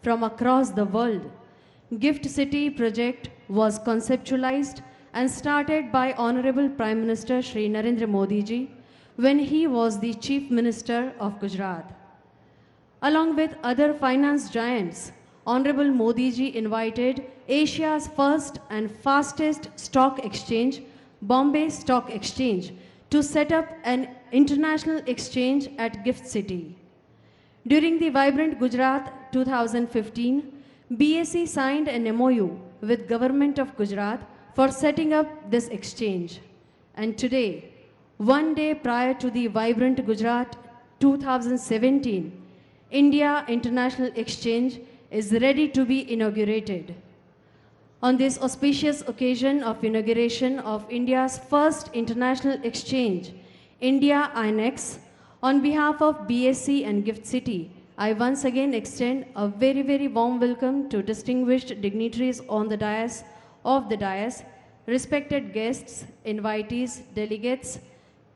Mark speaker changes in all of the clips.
Speaker 1: from across the world. Gift City project was conceptualized and started by Honorable Prime Minister Shri Narendra Modi ji when he was the Chief Minister of Gujarat. Along with other finance giants, Honorable Modi ji invited Asia's first and fastest stock exchange, Bombay Stock Exchange, to set up an international exchange at Gift City. During the Vibrant Gujarat 2015, BSE signed an MOU with Government of Gujarat for setting up this exchange. And today, one day prior to the Vibrant Gujarat 2017, India International Exchange is ready to be inaugurated. On this auspicious occasion of inauguration of India's first international exchange, India INEX, on behalf of BSE and Gift City, I once again extend a very warm welcome to distinguished dignitaries on the dais, respected guests, invitees, delegates,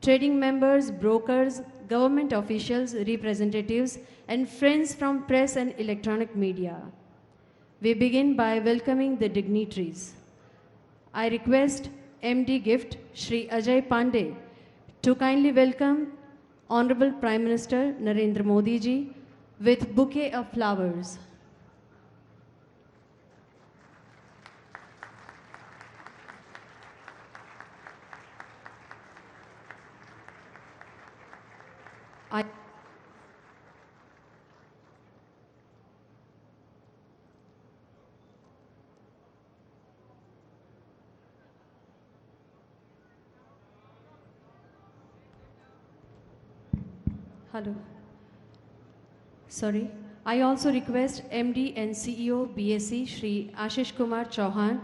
Speaker 1: trading members, brokers, government officials, representatives, and friends from press and electronic media. We begin by welcoming the dignitaries. I request MD Gift, Shri Ajay Pandey, to kindly welcome Honorable Prime Minister Narendra Modi ji with bouquet of flowers. Hello. Sorry. I also request MD and CEO BSE Shri Ashish Kumar Chauhan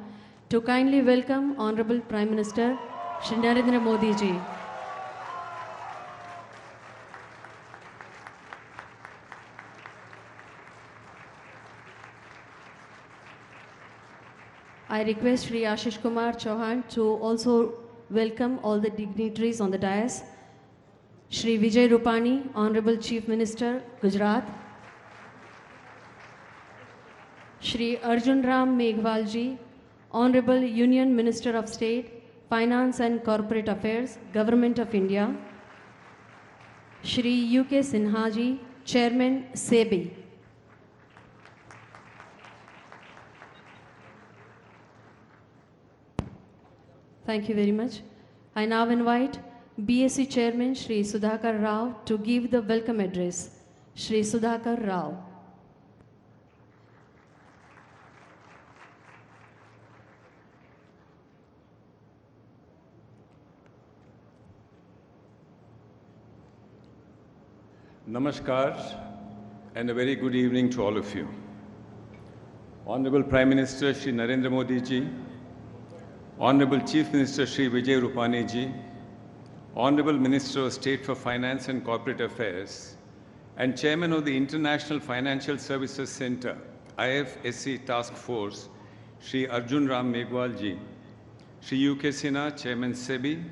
Speaker 1: to kindly welcome Honorable Prime Minister Shri Narendra Modi ji. I request Shri Ashish Kumar Chauhan to also welcome all the dignitaries on the dais. Shri Vijay Rupani, Honorable Chief Minister, Gujarat. Shri Arjun Ram Meghwal ji, Honorable Union Minister of State, Finance and Corporate Affairs, Government of India. Shri UK Sinha ji, Chairman, SEBI. Thank you very much. I now invite BSE Chairman Shri Sudhakar Rao to give the welcome address. Shri Sudhakar Rao.
Speaker 2: Namaskar and a very good evening to all of you. Honorable Prime Minister Shri Narendra Modi ji, Honorable Chief Minister Shri Vijay Rupani ji, Honorable Minister of State for Finance and Corporate Affairs, and Chairman of the International Financial Services Center, IFSC Task Force, Shri Arjun Ram Meghwal ji, Shri UK Sinha, Chairman SEBI,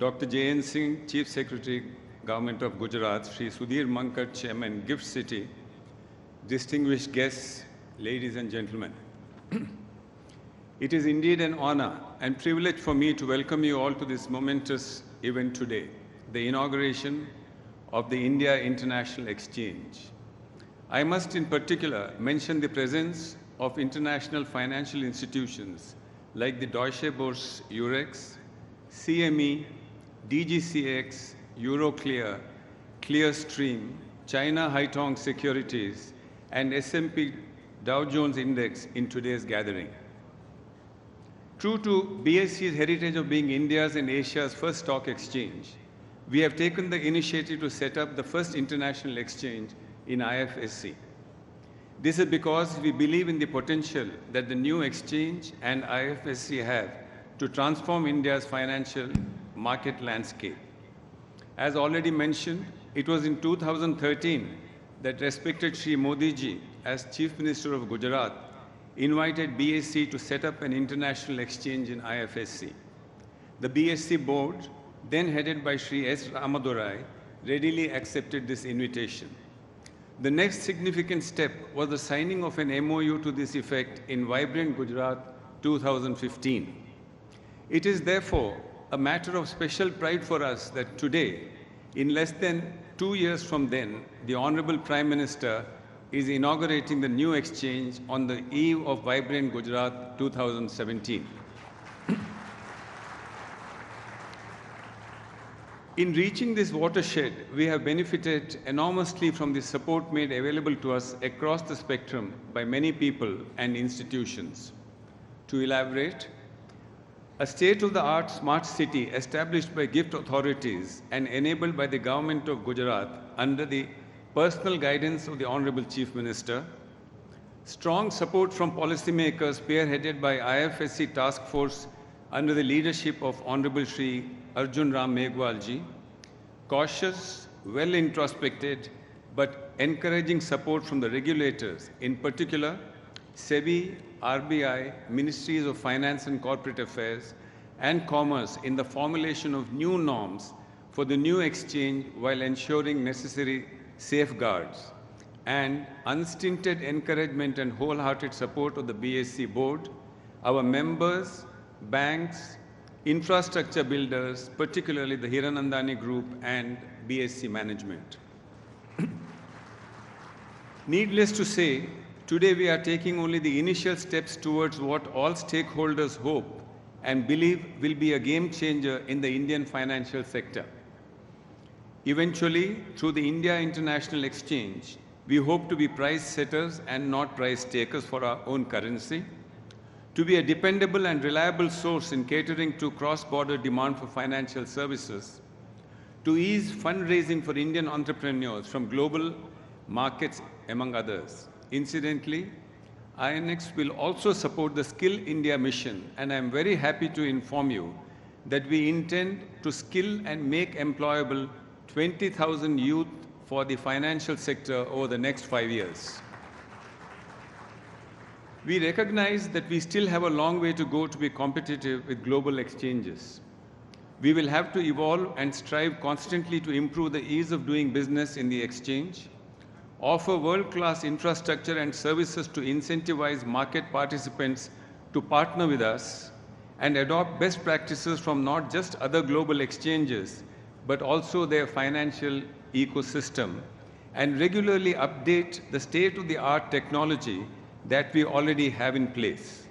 Speaker 2: Dr. J.N. Singh, Chief Secretary, Government of Gujarat, Shri Sudhir Mankad, Chairman, Gift City, distinguished guests, ladies and gentlemen. It is indeed an honor and privilege for me to welcome you all to this momentous event today, the inauguration of the India International Exchange. I must in particular mention the presence of international financial institutions like the Deutsche Börse Eurex, CME, DGCX, Euroclear, Clearstream, China Haitong Securities, and S&P Dow Jones Index in today's gathering. True to BSE's heritage of being India's and Asia's first stock exchange, we have taken the initiative to set up the first international exchange in IFSC. This is because we believe in the potential that the new exchange and IFSC have to transform India's financial market landscape. As already mentioned, it was in 2013 that respected Shri Modi ji, as Chief Minister of Gujarat, invited BSE to set up an international exchange in IFSC. The BSE board, then headed by Shri S. Ramadorai, readily accepted this invitation. The next significant step was the signing of an MOU to this effect in Vibrant Gujarat 2015. It is therefore a matter of special pride for us that today, in less than 2 years from then, the Honorable Prime Minister is inaugurating the new exchange on the eve of Vibrant Gujarat 2017. In reaching this watershed, we have benefited enormously from the support made available to us across the spectrum by many people and institutions. To elaborate, a state-of-the-art smart city established by GIFT authorities and enabled by the government of Gujarat under the personal guidance of the Honorable Chief Minister, strong support from policymakers spearheaded by IFSC Task Force under the leadership of Honorable Shri Arjun Ram Meghwal ji, cautious, well-introspected, but encouraging support from the regulators, in particular, SEBI, RBI, Ministries of Finance and Corporate Affairs, and Commerce in the formulation of new norms for the new exchange while ensuring necessary safeguards, and unstinted encouragement and wholehearted support of the BSE board, our members, banks, infrastructure builders, particularly the Hiranandani Group and BSE management. Needless to say, today we are taking only the initial steps towards what all stakeholders hope and believe will be a game changer in the Indian financial sector. Eventually, through the India International Exchange, we hope to be price setters and not price takers for our own currency, to be a dependable and reliable source in catering to cross-border demand for financial services, to ease fundraising for Indian entrepreneurs from global markets, among others. Incidentally, INX will also support the Skill India mission, and I am very happy to inform you that we intend to skill and make employable 20,000 youth for the financial sector over the next 5 years. We recognize that we still have a long way to go to be competitive with global exchanges. We will have to evolve and strive constantly to improve the ease of doing business in the exchange, offer world-class infrastructure and services to incentivize market participants to partner with us, and adopt best practices from not just other global exchanges, but also their financial ecosystem, and regularly update the state-of-the-art technology that we already have in place.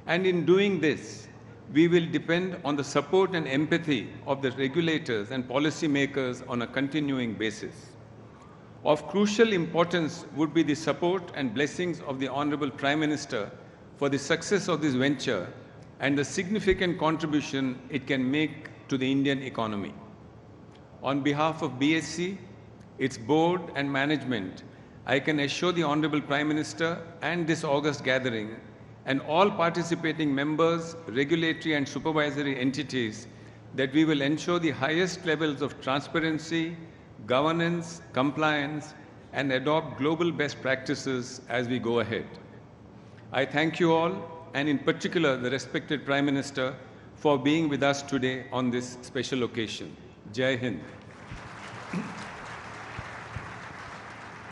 Speaker 2: And in doing this, we will depend on the support and empathy of the regulators and policymakers on a continuing basis. Of crucial importance would be the support and blessings of the Honorable Prime Minister for the success of this venture and the significant contribution it can make to the Indian economy. On behalf of BSE, its board and management, I can assure the Honorable Prime Minister and this august gathering and all participating members, regulatory and supervisory entities that we will ensure the highest levels of transparency, governance, compliance, and adopt global best practices as we go ahead. I thank you all, and in particular the respected Prime Minister, for being with us today on this special occasion. Jai Hind.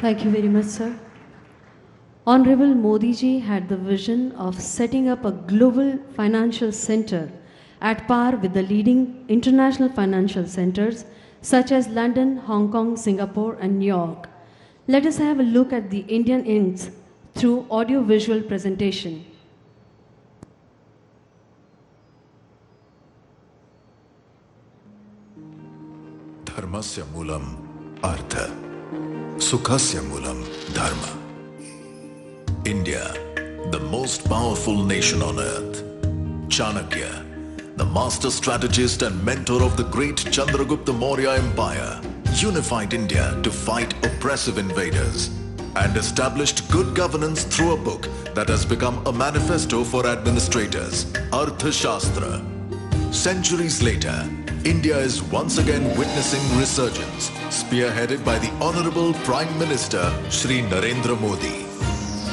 Speaker 1: Thank you very much, sir. Honorable Modi ji had the vision of setting up a global financial center at par with the leading international financial centers such as London, Hong Kong, Singapore, and New York. Let us have a look at the Indian Inks through audio-visual presentation.
Speaker 3: Dharmasya moolam artha, sukhasya moolam dharma. India, the most powerful nation on earth. Chanakya, the master strategist and mentor of the great Chandragupta Maurya Empire, unified India to fight oppressive invaders and established good governance through a book that has become a manifesto for administrators, Arthashastra. Centuries later, India is once again witnessing resurgence, spearheaded by the Honorable Prime Minister Shri Narendra Modi.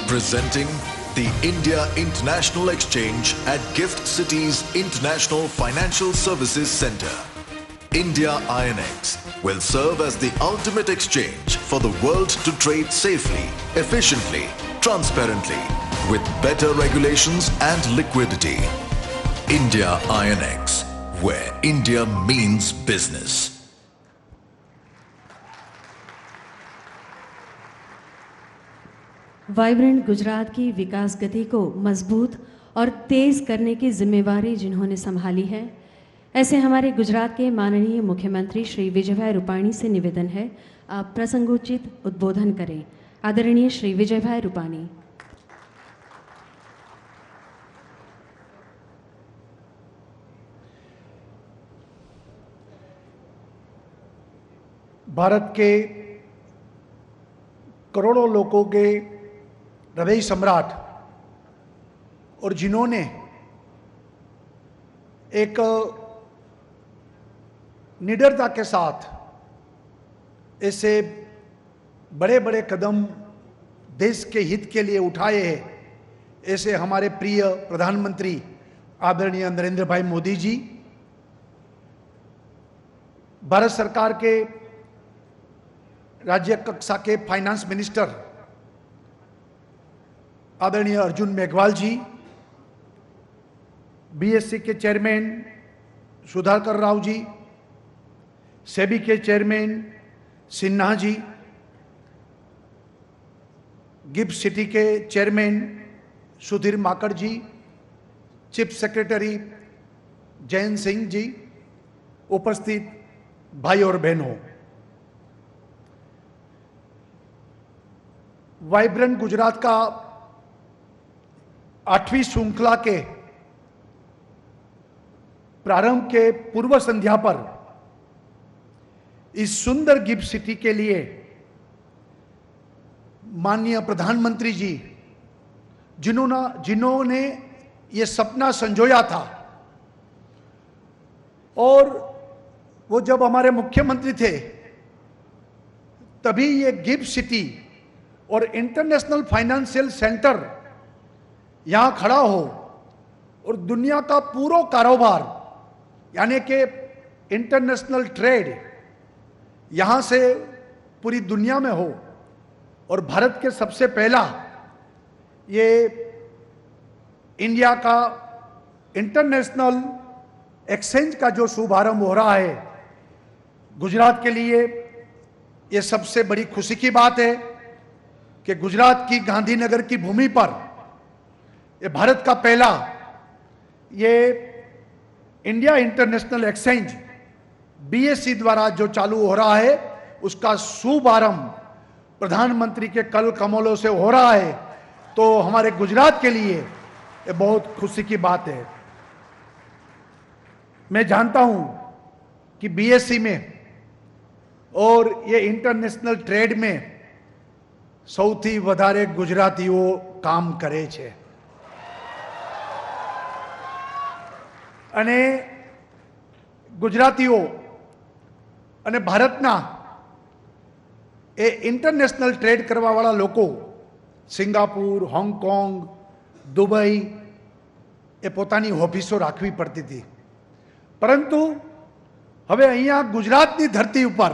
Speaker 3: Presenting the India International Exchange at GIFT City's International Financial Services Center. India INX will serve as the ultimate exchange for the world to trade safely, efficiently, transparently, with better regulations and liquidity. India INX, where India means business.
Speaker 1: Vibrant Gujarat की विकास गति को मजबूत और तेज करने की जिम्मेवारी जिन्होंने संभाली है, ऐसे हमारे गुजरात के माननीय मुख्यमंत्री श्री विजयभाई रूपाणी से निवेदन है, आप प्रसंगोचित उद्बोधन करें। आदरणीय श्री विजयभाई रूपाणी।
Speaker 4: भारत के करोड़ों लोगों के हृदय सम्राट और जिन्होंने एक निडरता के साथ ऐसे बड़े बड़े कदम देश के हित के लिए उठाए हैं, ऐसे हमारे प्रिय प्रधानमंत्री आदरणीय नरेंद्र भाई मोदी जी, भारत सरकार के राज्य कक्षा के फाइनेंस मिनिस्टर आदरणीय अर्जुन मेघवाल जी, बीएससी के चेयरमैन सुधाकर राव जी, सेबी के chairman Sinha ji, gift city के चेयरमैन सुधीर माकड़ जी, चीफ सेक्रेटरी जयंत सिंह जी, उपस्थित भाई और बहनों, वाइब्रेंट गुजरात का 8वीं श्रृंखला के प्रारंभ के पूर्व संध्या पर इस सुंदर गिफ्ट सिटी के लिए माननीय प्रधानमंत्री जी जिन्होंने ये सपना संजोया था, और वो जब हमारे मुख्यमंत्री थे तभी ये गिफ्ट सिटी और इंटरनेशनल फाइनेंशियल सेंटर यहां खड़ा हो और दुनिया का पूरा कारोबार यानी कि इंटरनेशनल ट्रेड यहां से पूरी दुनिया में हो, और भारत के सबसे पहला ये इंडिया का इंटरनेशनल एक्सचेंज का जो शुभारंभ हो रहा है, गुजरात के लिए ये सबसे बड़ी खुशी की बात है कि गुजरात की गांधीनगर की भूमि पर ये भारत का पहला ये इंडिया इंटरनेशनल एक्सचेंज बीएससी द्वारा जो चालू हो रहा है, उसका शुभारंभ प्रधानमंत्री के कल कमलों से हो रहा है। तो हमारे गुजरात के लिए ये बहुत खुशी की बात है। मैं जानता हूं कि बीएससी में और ये इंटरनेशनल ट्रेड में સૌથી વધારે ગુજરાતીઓ કામ કરે છે, અને ગુજરાતીઓ અને ભારતના એ ઇન્ટરનેશનલ ટ્રેડ કરવાવાળા લોકો સિંગાપુર, હોંગકોંગ, દુબઈ એ પોતાની ઓફિસો રાખવી પડતી હતી, પરંતુ હવે અહીંયા ગુજરાતની ધરતી ઉપર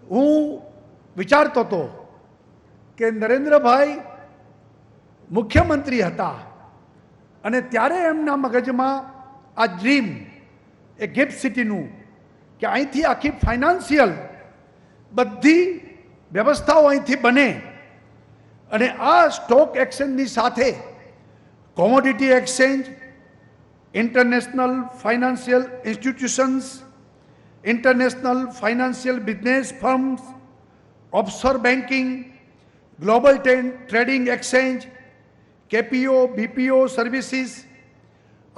Speaker 4: હું વિચારતો હતો કે નરેન્દ્રભાઈ મુખ્યમંત્રી હતા અને ત્યારે એમના મગજમાં આ ડ્રીમ એ ગિફ્ટ સિટીનું કે અહીંથી આખી ફાઇનાન્શિયલ બધી વ્યવસ્થાઓ અહીંથી બને અને આ સ્ટોક એક્સચેન્જની સાથે commodity exchange, international financial institutions, international financial business firms, offshore banking, global trading exchange, KPO, BPO services,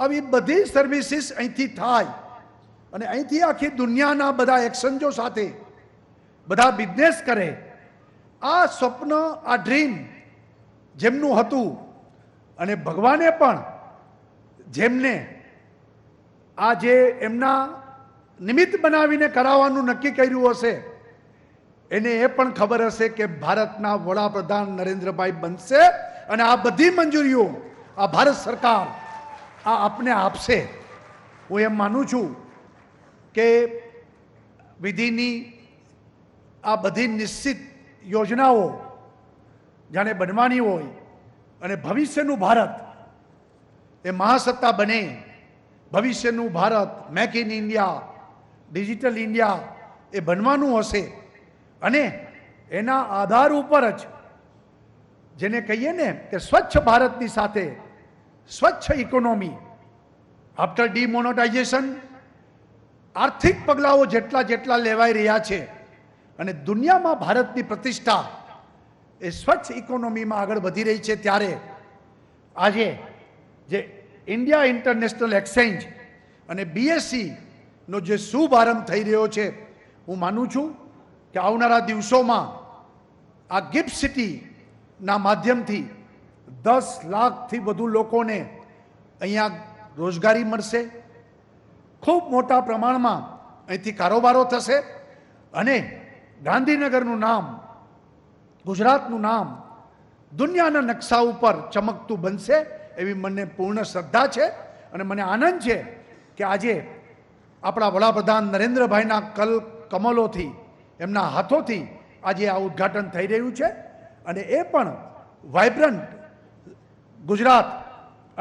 Speaker 4: अब ये बधी सर्विसेस અહીંથી થાય અને અહીંથી આખી દુનિયાના બધા એક્સચેન્જો સાથે બધા બિઝનેસ કરે। આ સ્વપ્ન, આ ડ્રીમ જેમનું હતું અને ભગવાને પણ જેમને આ જે એમના નિમિત્ત બનાવીને કરાવવાનું નક્કી કર્યું હશે, એને એ પણ ખબર હશે કે ભારતના વડાપ્રધાન નરેન્દ્રભાઈ બનશે અને આ બધી મંજૂરીઓ આ ભારત સરકાર આ આપને આપશે। હું એમ માનું છું કે વિધિની આ બધી નિશ્ચિત યોજનાઓ જાણે બનવાની હોય અને ભવિષ્યનું ભારત એ મહાસત્તા બને, ભવિષ્યનું Bharat make in India, digital India એ બનવાનું હશે અને એના આધાર ઉપર જ જેને કહીએ ને કે સ્વચ્છ ભારતની સાથે સ્વચ્છ ઇકોનોમી, આફ્ટર ડિમોનેટાઇઝેશન આર્થિક પગલાઓ જેટલા જેટલા લેવાઈ રહ્યા છે અને દુનિયામાં ભારતની પ્રતિષ્ઠા એ સ્વચ્છ ઇકોનોમીમાં આગળ વધી રહી છે, ત્યારે આજે જે ઇન્ડિયા ઇન્ટરનેશનલ એક્સચેન્જ અને બીએસસી નો જે શુભારંભ થઈ રહ્યો છે, હું માનું છું કે આવનારા દિવસોમાં આ ગિફ્ટ સિટીના માધ્યમથી 10 લાખથી વધુ લોકોને અહીંયા રોજગારી મળશે, ખૂબ મોટા પ્રમાણમાં અહીંથી કારોબારો થશે અને ગાંધીનગરનું નામ, ગુજરાતનું નામ દુનિયાના નકશા ઉપર ચમકતું બનશે એવી મને પૂર્ણ શ્રદ્ધા છે. અને મને આનંદ છે કે આજે આપણા વડાપ્રધાન નરેન્દ્રભાઈના કમલોથી, એમના હાથોથી આજે આ ઉદ્ઘાટન થઈ રહ્યું છે અને એ પણ વાઇબ્રન્ટ ગુજરાત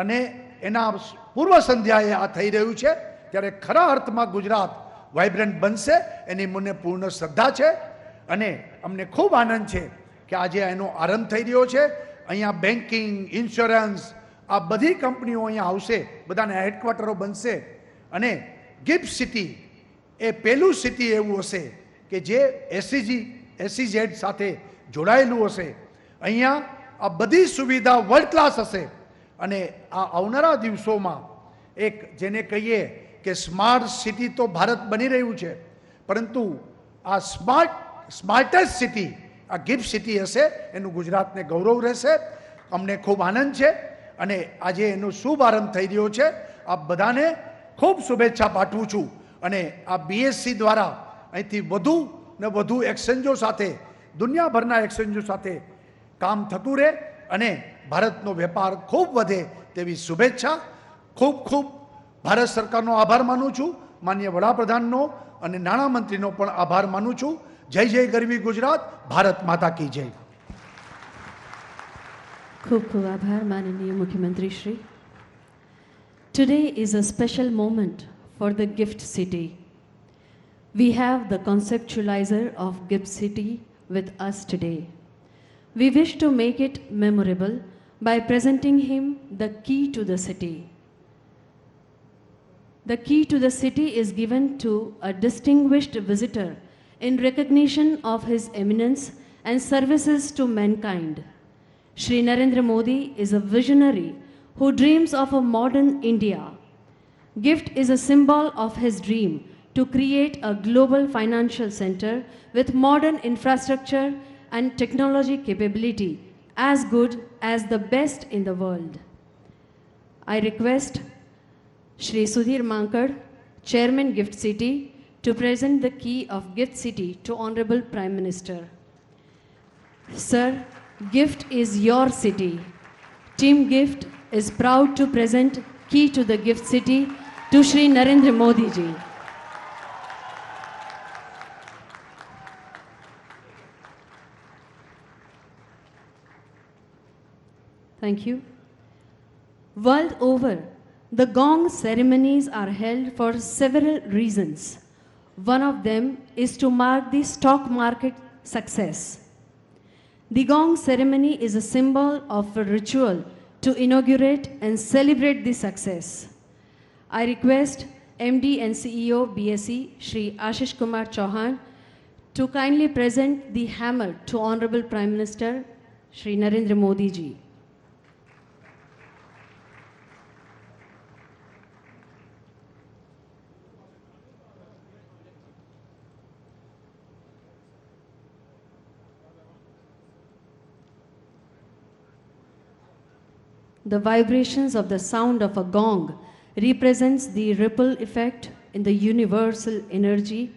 Speaker 4: અને એના પૂર્વ સંધ્યાએ આ થઈ રહ્યું છે, ત્યારે ખરા અર્થમાં ગુજરાત વાઇબ્રન્ટ બનશે એની મને પૂર્ણ શ્રદ્ધા છે અને અમને ખૂબ આનંદ છે કે આજે એનો આરંભ થઈ રહ્યો છે. અહીંયા બેન્કિંગ, ઇન્સ્યોરન્સ, આ બધી કંપનીઓ અહીંયા આવશે, બધાના હેડક્વાર્ટરો બનશે અને ગિફ્ટ સિટી એ પહેલું સિટી એવું હશે કે જે એસઈઝેડ સાથે જોડાયેલું હશે. અહીંયા આ બધી સુવિધા વર્લ્ડ ક્લાસ હશે અને આ આવનારા દિવસોમાં એક જેને કહીએ કે સ્માર્ટ સિટી તો ભારત બની રહ્યું છે, પરંતુ આ સ્માર્ટેસ્ટ સિટી આ ગિફ્ટ સિટી હશે, એનું ગુજરાતને ગૌરવ રહેશે. અમને ખૂબ આનંદ છે અને આજે એનો શુભારંભ થઈ રહ્યો છે. આપ બધાને ખૂબ શુભેચ્છા પાઠવું છું અને આ બીએસસી દ્વારા અહીંથી વધુ ને વધુ એક્સચેન્જો સાથે, દુનિયાભરના એક્સચેન્જો સાથે કામ થતું રહે અને ભારતનો વેપાર ખૂબ વધે તેવી શુભેચ્છા. ખૂબ ખૂબ ભારત સરકારનો આભાર માનું છું, માનનીય વડાપ્રધાનનો અને નાણામંત્રીનો પણ આભાર માનું છું. જય જય ગરવી ગુજરાત, ભારત માતા કી જય.
Speaker 1: ખૂબ ખૂબ આભાર માનનીય મુખ્યમંત્રી Shri. Today is a special moment for the Gift City. We have the conceptualizer of Gift City with us today. We wish to make it memorable by presenting him the key to the city. The key to the city is given to a distinguished visitor in recognition of his eminence and services to mankind. Shri Narendra Modi is a visionary who dreams of a modern India. Gift is a symbol of his dream to create a global financial center with modern infrastructure and technology capability as good as the best in the world. I request Shri Sudhir Mankad, Chairman Gift City, to present the key of Gift City to Honorable Prime Minister. Sir, Gift is your city. Team Gift is proud to present key to the Gift City to Shri Narendra Modi ji. Thank you. World over, the gong ceremonies are held for several reasons. One of them is to mark the stock market success. The gong ceremony is a symbol of a ritual to inaugurate and celebrate the success. I request MD and CEO BSE Shri Ashish Kumar Chauhan to kindly present the hammer to Honorable Prime Minister Shri Narendra Modi ji. The vibrations of the sound of a gong represents the ripple effect in the universal energy.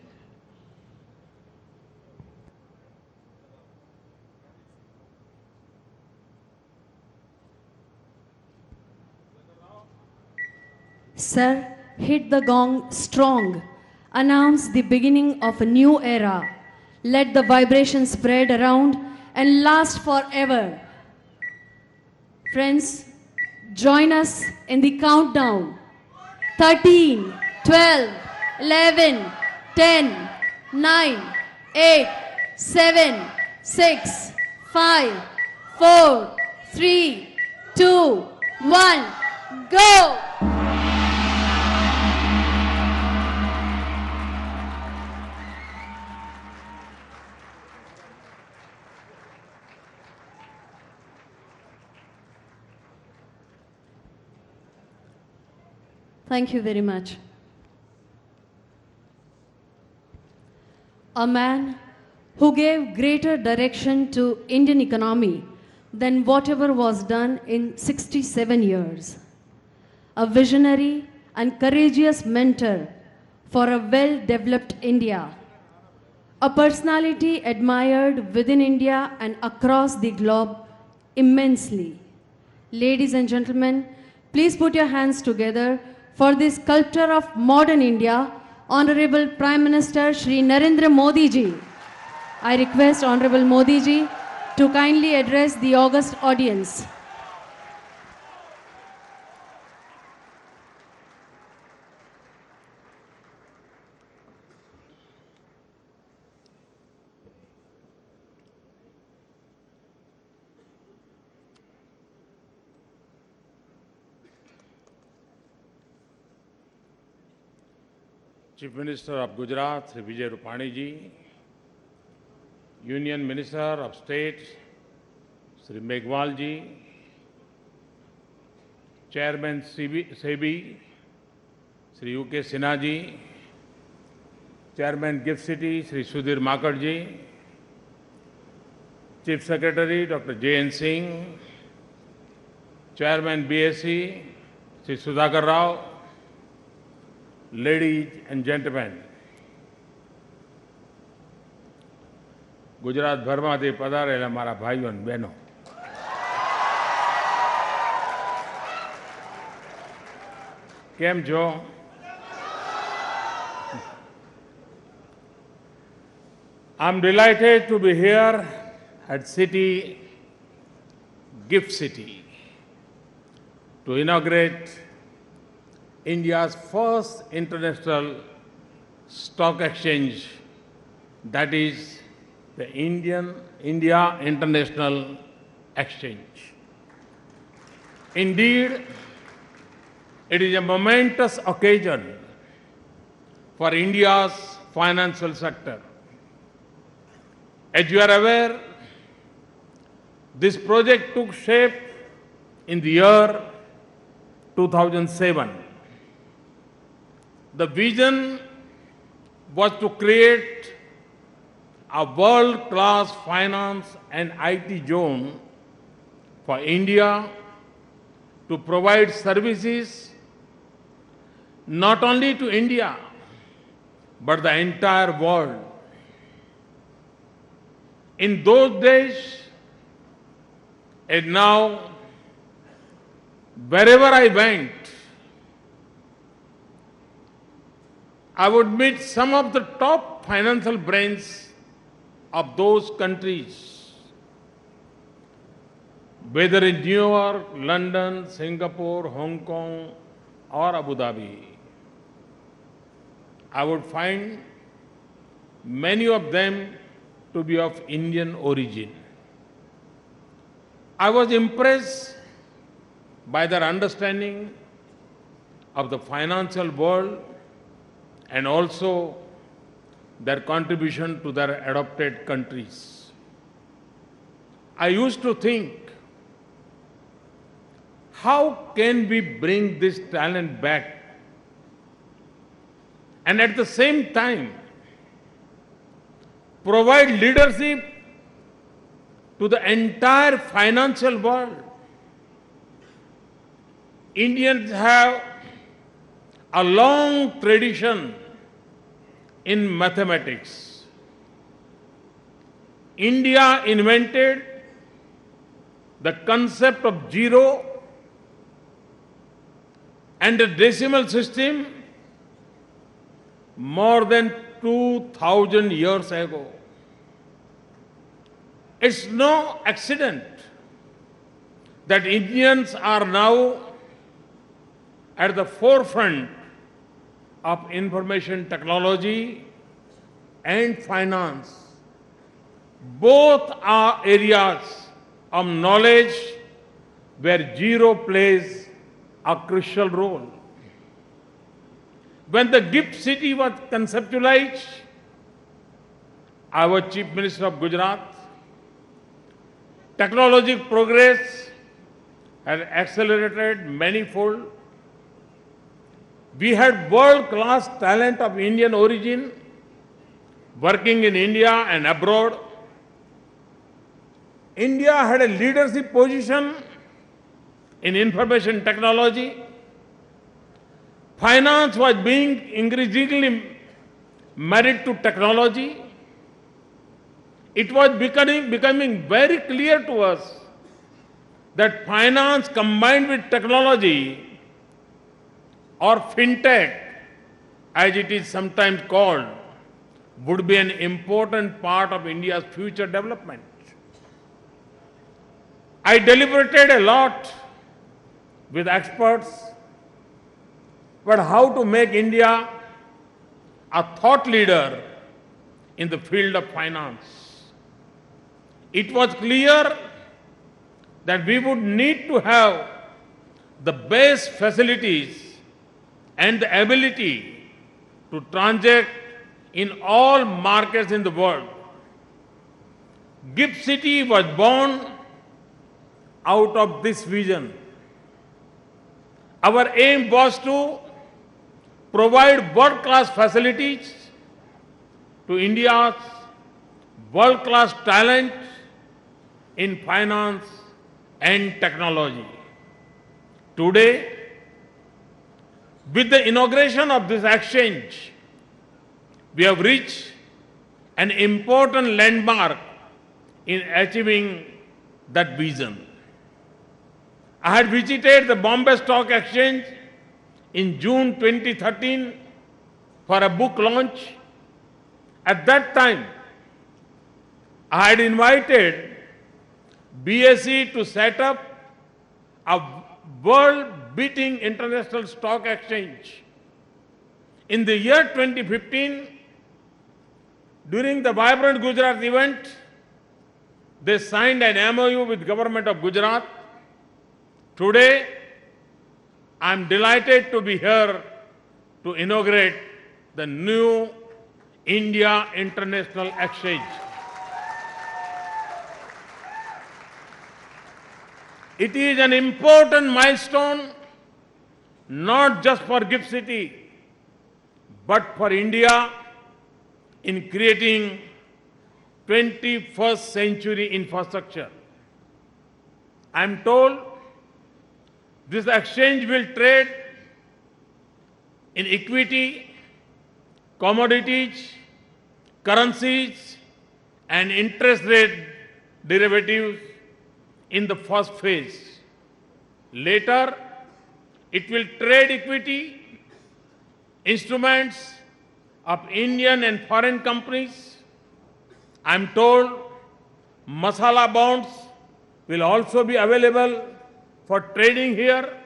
Speaker 1: Sir, hit the gong strong announce the beginning of a new era. Let the vibration spread around and last forever. Friends, join us in the countdown. 13, 12, 11, 10, 9, 8, 7, 6, 5, 4, 3, 2, 1, go! Thank you very much. A man who gave greater direction to Indian economy than whatever was done in 67 years. A visionary and courageous mentor for a well-developed India. A personality admired within India and across the globe immensely. Ladies and gentlemen, please put your hands together for the sculptor of modern India, Honorable Prime Minister Shri Narendra Modi ji. I request Honorable Modi ji to kindly address the august audience.
Speaker 5: Chief Minister of Gujarat, Sri Vijay Rupani ji, Union Minister of State, Sri Meghwal ji, Chairman SEBI, Sri U.K. Sinha ji, Chairman GIFT City, Sri Sudhir Makad ji, Chief Secretary, Dr. J.N. Singh, Chairman BSc, Sri Sudhakar Rao, ladies and gentlemen, Gujarat ભરમાંથી પધારેલા મારા ભાઈઓ અને બહેનો, કેમ છો? I'm delighted to be here at GIFT City to inaugurate India's first international stock exchange, that is the India International Exchange. Indeed, it is a momentous occasion for India's financial sector. As you are aware, this project took shape in the year 2007. The vision was to create a world-class finance and IT zone for India to provide services not only to India, but the entire world. In those days, and now, wherever I went, I would meet some of the top financial brains of those countries, whether in New York, London, Singapore, Hong Kong, or Abu Dhabi. I would find many of them to be of Indian origin. I was impressed by their understanding of the financial world and also their contribution to their adopted countries. I used to think, how can we bring this talent back and at the same time provide leadership to the entire financial world? Indians have a long tradition in mathematics. India invented the concept of zero and the decimal system more than 2000 years ago. It's no accident that Indians are now at the forefront of information technology and finance. Both are areas of knowledge where zero plays a crucial role. When the GIFT City was conceptualized, our Chief Minister of Gujarat, technological progress had accelerated manifold. We had world-class talent of Indian origin working in India and abroad. India had a leadership position in information technology. Finance was being increasingly married to technology. It was becoming very clear to us that finance combined with technology, or fintech, as it is sometimes called, would be an important part of India's future development. I deliberated a lot with experts about how to make India a thought leader in the field of finance. It was clear that we would need to have the base facilities and the ability to transact in all markets in the world. GIFT City was born out of this vision. Our aim was to provide world-class facilities to India's world-class talent in finance and technology. Today, with the inauguration of this exchange, we have reached an important landmark in achieving that vision. I had visited the Bombay Stock Exchange in June 2013 for a book launch. At that time, I had invited BSE to set up a world-beating international stock exchange. In the year 2015, during the Vibrant Gujarat event, they signed an MOU with Government of Gujarat. Today, I am delighted to be here to inaugurate the new India International Exchange. It is an important milestone, not just for GIFT City, but for India in creating 21st century infrastructure. I am told this exchange will trade in equity, commodities, currencies, and interest rate derivatives in the first phase. Later, it will trade equity, instruments of Indian and foreign companies. I am told masala bonds will also be available for trading here.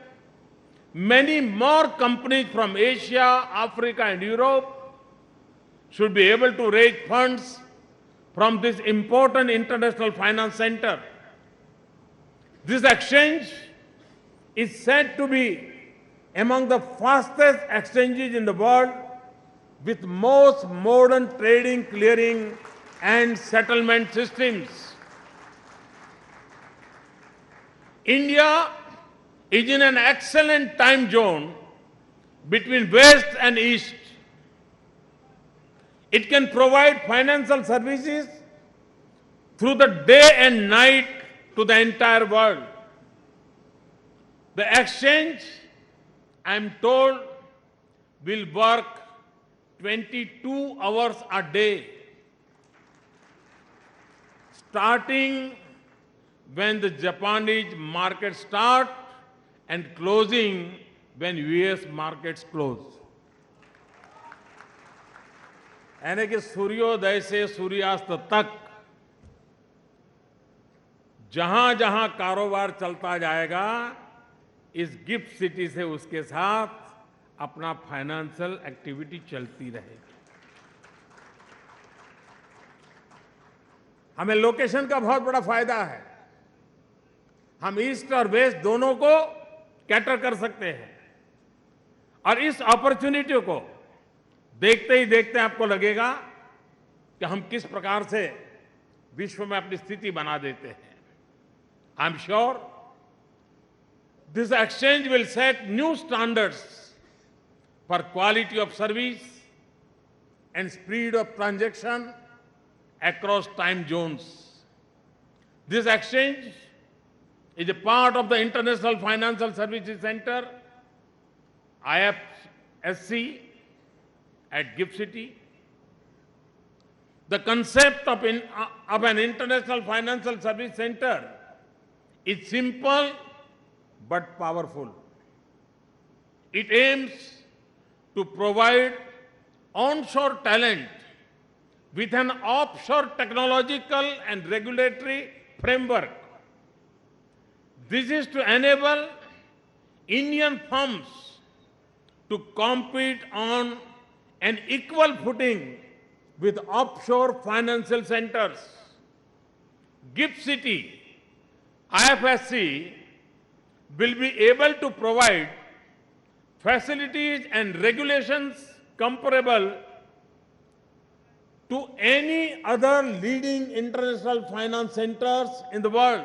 Speaker 5: Many more companies from Asia, Africa, and Europe should be able to raise funds from this important international finance center. This exchange is said to be among the fastest exchanges in the world, with most modern trading, clearing, and settlement systems. India is in an excellent time zone between West and East. It can provide financial services through the day and night to the entire world. The exchange, I am told, will work 22 hours a day, starting when the Japanese markets start and closing when US markets close. यानी कि सूर्योदय से सूर्यास्त तक जहां जहां कारोबार चलता जाएगा, इस गिफ्ट सिटी से उसके साथ अपना फाइनेंशियल एक्टिविटी चलती रहेगी। हमें लोकेशन का बहुत बड़ा फायदा है। हम ईस्ट और वेस्ट दोनों को कैटर कर सकते हैं और इस अपॉर्चुनिटी को देखते ही देखते आपको लगेगा कि हम किस प्रकार से विश्व में अपनी स्थिति बना देते हैं। I am sure this exchange will set new standards for quality of service and speed of transaction across time zones. This exchange is a part of the International Financial Services Center, IFSC, at GIFT City. The concept of an International Financial Service Center is simple but powerful. It aims to provide onshore talent with an offshore technological and regulatory framework. This is to enable Indian firms to compete on an equal footing with offshore financial centers. GIFT City, IFSC, will be able to provide facilities and regulations comparable to any other leading international finance centers in the world.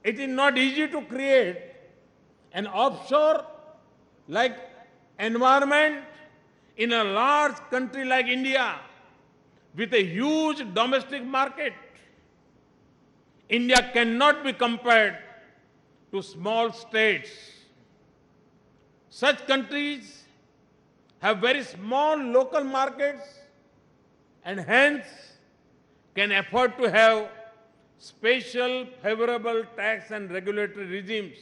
Speaker 5: It is not easy to create an offshore-like environment in a large country like India with a huge domestic market. India cannot be compared to small states. Such countries have very small local markets and hence can afford to have special favorable tax and regulatory regimes.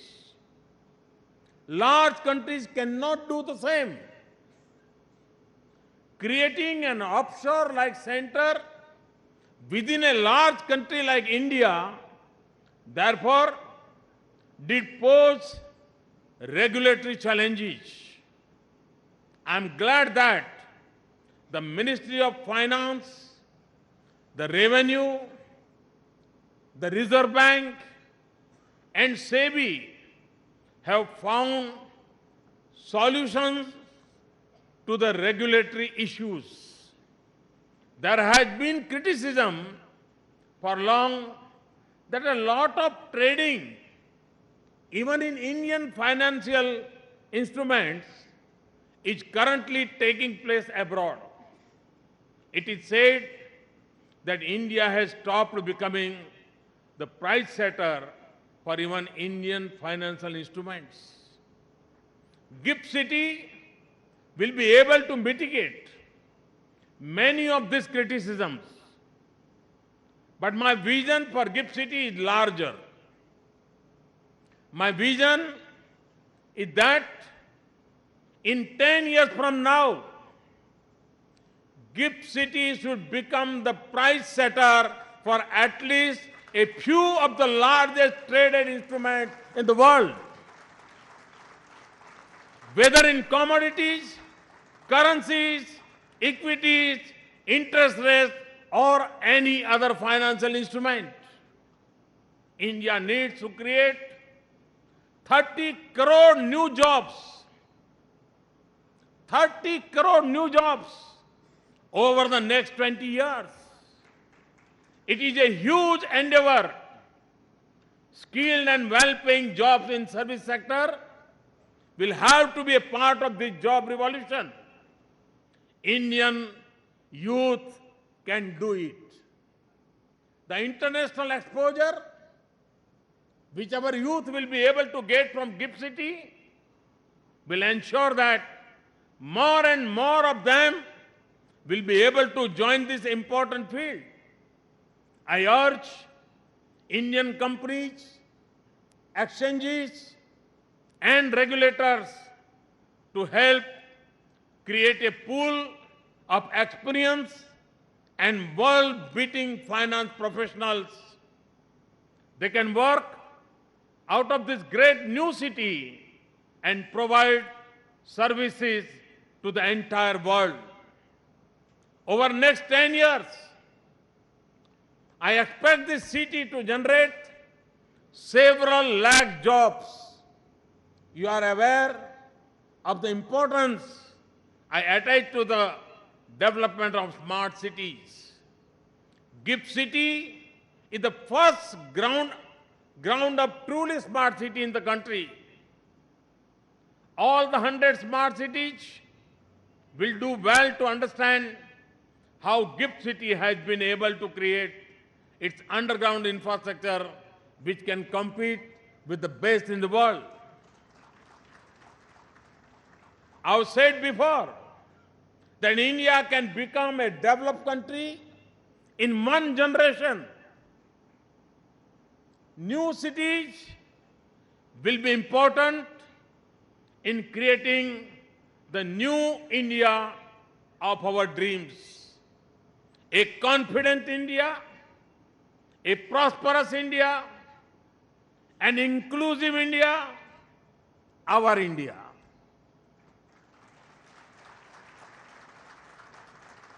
Speaker 5: Large countries cannot do the same. Creating an offshore-like center within a large country like India, therefore, did pose regulatory challenges. I am glad that the Ministry of Finance, the Revenue, the Reserve Bank, and SEBI have found solutions to the regulatory issues. There has been criticism for long that a lot of trading, even in Indian financial instruments, is currently taking place abroad. It is said that India has stopped becoming the price setter for even Indian financial instruments. GIFT City will be able to mitigate many of these criticisms. But my vision for GIFT City is larger. My vision is that in 10 years from now, GIFT City should become the price setter for at least a few of the largest traded instruments in the world. Whether in commodities, currencies, equities, interest rates, or any other financial instrument. India needs to create 30 crore new jobs. 30 crore new jobs over the next 20 years. It is a huge endeavor. Skilled and well-paying jobs in service sector will have to be a part of this job revolution. Indian youth can do it. The international exposure which our youth will be able to get from GIFT City will ensure that more and more of them will be able to join this important field. I urge Indian companies, exchanges, and regulators to help create a pool of experienced and world-beating finance professionals. They can work out of this great new city and provide services to the entire world. Over next 10 years, I expect this city to generate several lakh jobs. You are aware of the importance I attach to the development of smart cities. GIFT City is the first ground up truly smart city in the country. All the 100 smart cities will do well to understand how GIFT City has been able to create its underground infrastructure which can compete with the best in the world. I've said before that India can become a developed country in one generation. New cities will be important in creating the new India of our dreams. A confident India, a prosperous India, an inclusive India, our India.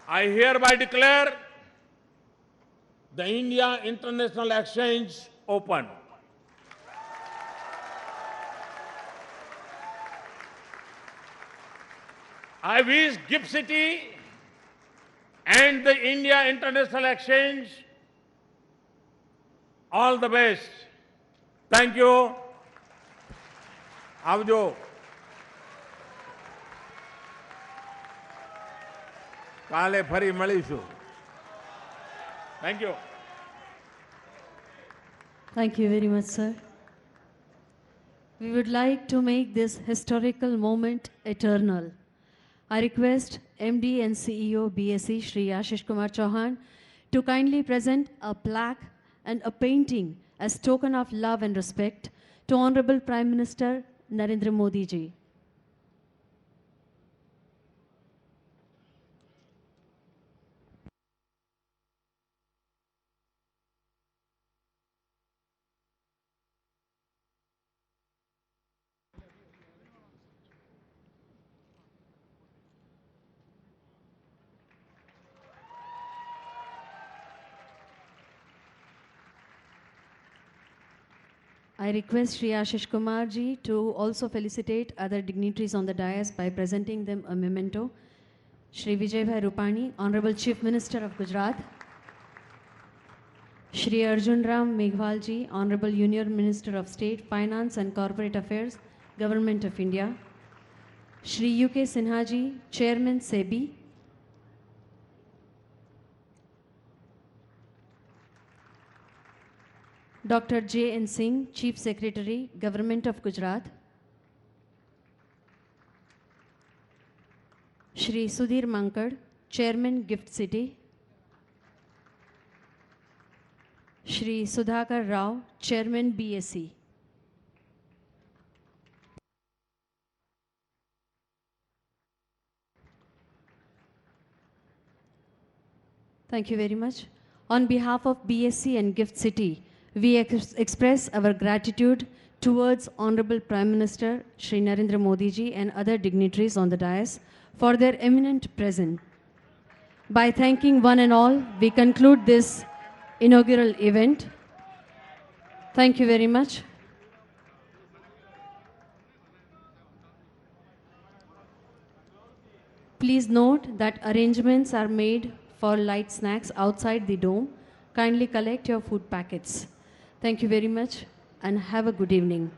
Speaker 5: I hereby declare the India International Exchange open. I wish GIFT City and the India International Exchange all the best. Thank you. Avjo. કાલે ફરી મળીશું. Thank you.
Speaker 1: Thank you very much, sir. We would like to make this historical moment eternal. I request MD and CEO BSE Shri Ashish Kumar Chauhan to kindly present a plaque and a painting as token of love and respect to Honorable Prime Minister Narendra Modi ji. I request Shri Ashish Kumar ji to also felicitate other dignitaries on the dais by presenting them a memento. Shri Vijay Bhai Rupani, Honorable Chief Minister of Gujarat. Shri Arjun Ram Meghwal ji, Honorable Union Minister of State, Finance and Corporate Affairs, Government of India. Shri UK Sinha ji, Chairman SEBI. Dr. J.N. Singh, Chief Secretary, Government of Gujarat. Shri Sudhir Mankad, Chairman, GIFT City. Shri Sudhakar Rao, Chairman, BSE. Thank you very much. On behalf of BSE and GIFT City, we express our gratitude towards Honorable Prime Minister Shri Narendra Modi ji and other dignitaries on the dais for their eminent presence. By thanking one and all, we conclude this inaugural event. Thank you very much. Please note that arrangements are made for light snacks outside the dome. Kindly collect your food packets. Thank you very much and have a good evening.